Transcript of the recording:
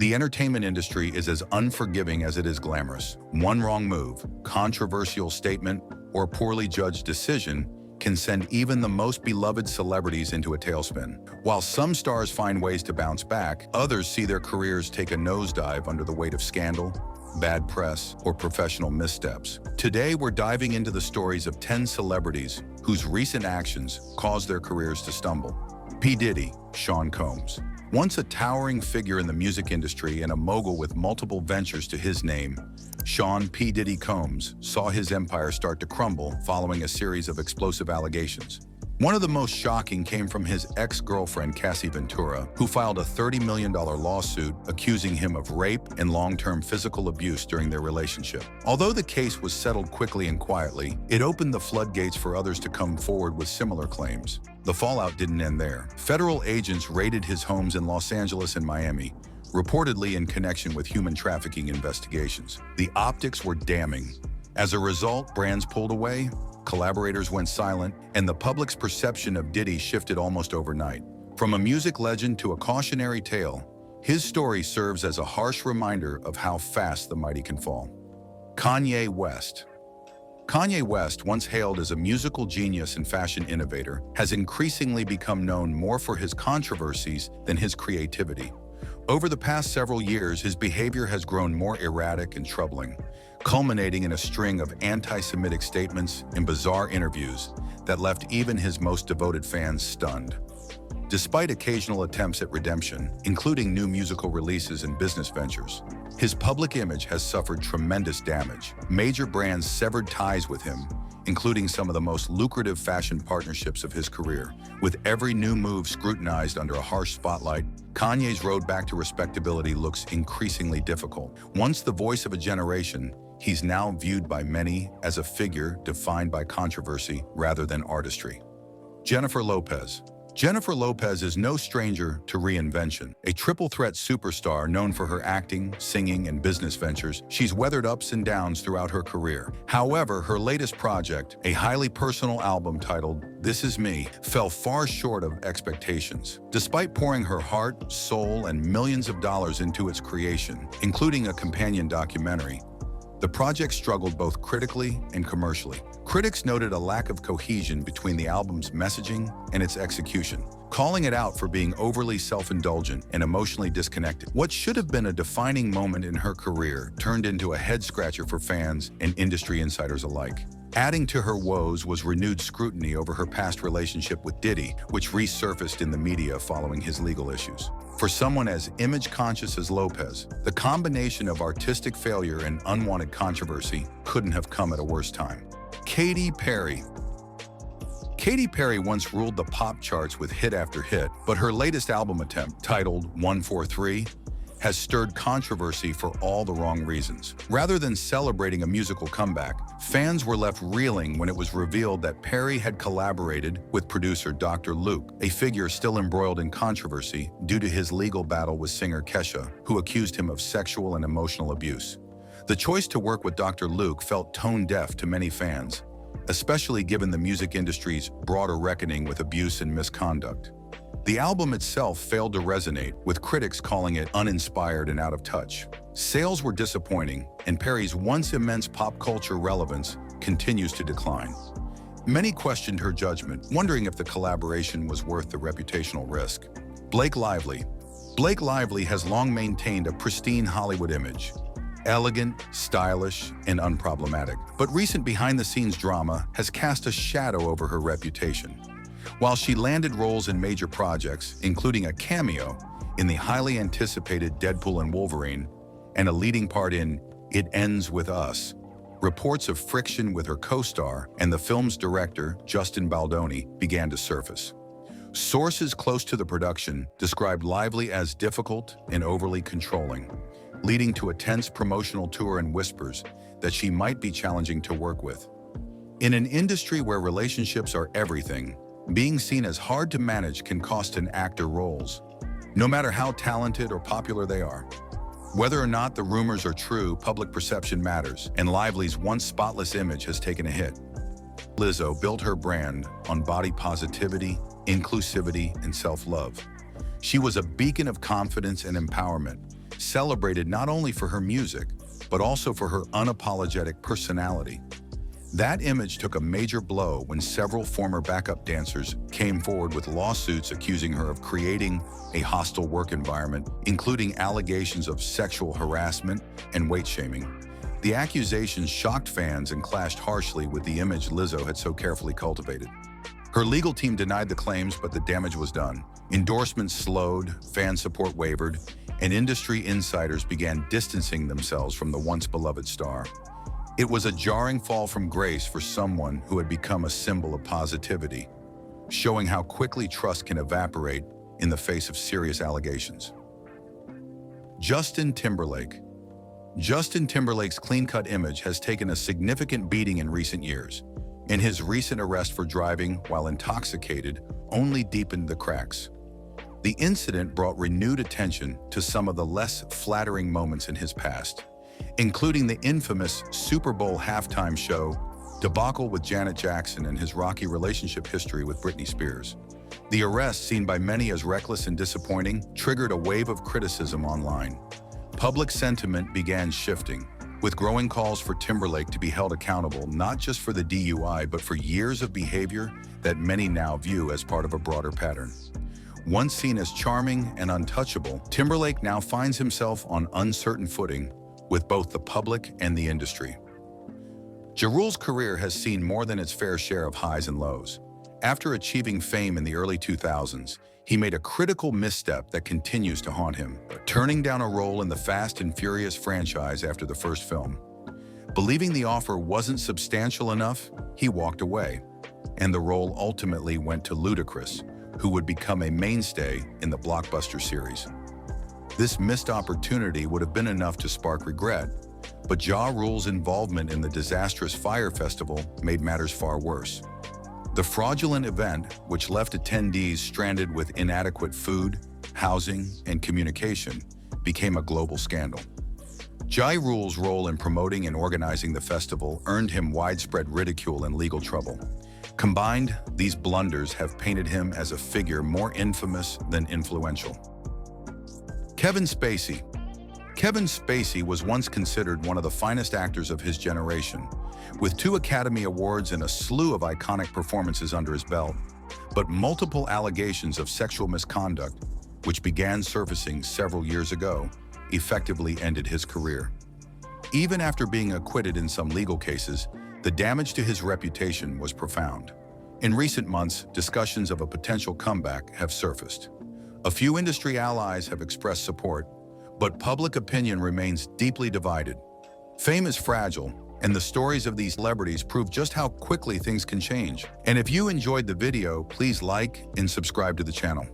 The entertainment industry is as unforgiving as it is glamorous. One wrong move, controversial statement, or poorly judged decision can send even the most beloved celebrities into a tailspin. While some stars find ways to bounce back, others see their careers take a nosedive under the weight of scandal, bad press, or professional missteps. Today, we're diving into the stories of 10 celebrities whose recent actions caused their careers to stumble. P. Diddy, Sean Combs. Once a towering figure in the music industry and a mogul with multiple ventures to his name, Sean P. Diddy Combs saw his empire start to crumble following a series of explosive allegations. One of the most shocking came from his ex-girlfriend Cassie Ventura, who filed a $30 million lawsuit accusing him of rape and long-term physical abuse during their relationship. Although the case was settled quickly and quietly, it opened the floodgates for others to come forward with similar claims. The fallout didn't end there. Federal agents raided his homes in Los Angeles and Miami, reportedly in connection with human trafficking investigations. The optics were damning. As a result, brands pulled away, collaborators went silent, and the public's perception of Diddy shifted almost overnight. From a music legend to a cautionary tale, his story serves as a harsh reminder of how fast the mighty can fall. Kanye West. Kanye West, once hailed as a musical genius and fashion innovator, has increasingly become known more for his controversies than his creativity. Over the past several years, his behavior has grown more erratic and troubling, culminating in a string of anti-Semitic statements and bizarre interviews that left even his most devoted fans stunned. Despite occasional attempts at redemption, including new musical releases and business ventures, his public image has suffered tremendous damage. Major brands severed ties with him, including some of the most lucrative fashion partnerships of his career. With every new move scrutinized under a harsh spotlight, Kanye's road back to respectability looks increasingly difficult. Once the voice of a generation, he's now viewed by many as a figure defined by controversy rather than artistry. Jennifer Lopez. Jennifer Lopez is no stranger to reinvention. A triple-threat superstar known for her acting, singing, and business ventures, she's weathered ups and downs throughout her career. However, her latest project, a highly personal album titled This Is Me, fell far short of expectations. Despite pouring her heart, soul, and millions of dollars into its creation, including a companion documentary, the project struggled both critically and commercially. Critics noted a lack of cohesion between the album's messaging and its execution, calling it out for being overly self-indulgent and emotionally disconnected. What should have been a defining moment in her career turned into a head-scratcher for fans and industry insiders alike. Adding to her woes was renewed scrutiny over her past relationship with Diddy, which resurfaced in the media following his legal issues. For someone as image-conscious as Lopez, the combination of artistic failure and unwanted controversy couldn't have come at a worse time. Katy Perry. Katy Perry once ruled the pop charts with hit after hit, but her latest album attempt, titled 143, has stirred controversy for all the wrong reasons. Rather than celebrating a musical comeback, fans were left reeling when it was revealed that Perry had collaborated with producer Dr. Luke, a figure still embroiled in controversy due to his legal battle with singer Kesha, who accused him of sexual and emotional abuse. The choice to work with Dr. Luke felt tone-deaf to many fans, especially given the music industry's broader reckoning with abuse and misconduct. The album itself failed to resonate, with critics calling it uninspired and out of touch. Sales were disappointing, and Perry's once immense pop culture relevance continues to decline. Many questioned her judgment, wondering if the collaboration was worth the reputational risk. Blake Lively. Blake Lively has long maintained a pristine Hollywood image. Elegant, stylish, and unproblematic. But recent behind-the-scenes drama has cast a shadow over her reputation. While she landed roles in major projects, including a cameo in the highly anticipated Deadpool and Wolverine, and a leading part in It Ends With Us, reports of friction with her co-star and the film's director, Justin Baldoni, began to surface. Sources close to the production described Lively as difficult and overly controlling, leading to a tense promotional tour and whispers that she might be challenging to work with. In an industry where relationships are everything, being seen as hard to manage can cost an actor roles, no matter how talented or popular they are. Whether or not the rumors are true, public perception matters, and Lively's once spotless image has taken a hit. Lizzo built her brand on body positivity, inclusivity, and self-love. She was a beacon of confidence and empowerment, celebrated not only for her music, but also for her unapologetic personality. That image took a major blow when several former backup dancers came forward with lawsuits accusing her of creating a hostile work environment, including allegations of sexual harassment and weight shaming. The accusations shocked fans and clashed harshly with the image Lizzo had so carefully cultivated. Her legal team denied the claims, but the damage was done. Endorsements slowed, fan support wavered, and industry insiders began distancing themselves from the once beloved star. It was a jarring fall from grace for someone who had become a symbol of positivity, showing how quickly trust can evaporate in the face of serious allegations. Justin Timberlake. Justin Timberlake's clean-cut image has taken a significant beating in recent years, and his recent arrest for driving while intoxicated only deepened the cracks. The incident brought renewed attention to some of the less flattering moments in his past, including the infamous Super Bowl halftime show debacle with Janet Jackson and his rocky relationship history with Britney Spears. The arrest, seen by many as reckless and disappointing, triggered a wave of criticism online. Public sentiment began shifting, with growing calls for Timberlake to be held accountable not just for the DUI, but for years of behavior that many now view as part of a broader pattern. Once seen as charming and untouchable, Timberlake now finds himself on uncertain footing with both the public and the industry. Ja Rule's career has seen more than its fair share of highs and lows. After achieving fame in the early 2000s, he made a critical misstep that continues to haunt him, turning down a role in the Fast and Furious franchise after the first film. Believing the offer wasn't substantial enough, he walked away, and the role ultimately went to Ludacris, who would become a mainstay in the blockbuster series. This missed opportunity would have been enough to spark regret, but Ja Rule's involvement in the disastrous Fyre Festival made matters far worse. The fraudulent event, which left attendees stranded with inadequate food, housing, and communication, became a global scandal. Ja Rule's role in promoting and organizing the festival earned him widespread ridicule and legal trouble. Combined, these blunders have painted him as a figure more infamous than influential. Kevin Spacey. Kevin Spacey was once considered one of the finest actors of his generation, with 2 Academy Awards and a slew of iconic performances under his belt. But multiple allegations of sexual misconduct, which began surfacing several years ago, effectively ended his career. Even after being acquitted in some legal cases, the damage to his reputation was profound. In recent months, discussions of a potential comeback have surfaced. A few industry allies have expressed support, but public opinion remains deeply divided. Fame is fragile, and the stories of these celebrities prove just how quickly things can change. And if you enjoyed the video, please like and subscribe to the channel.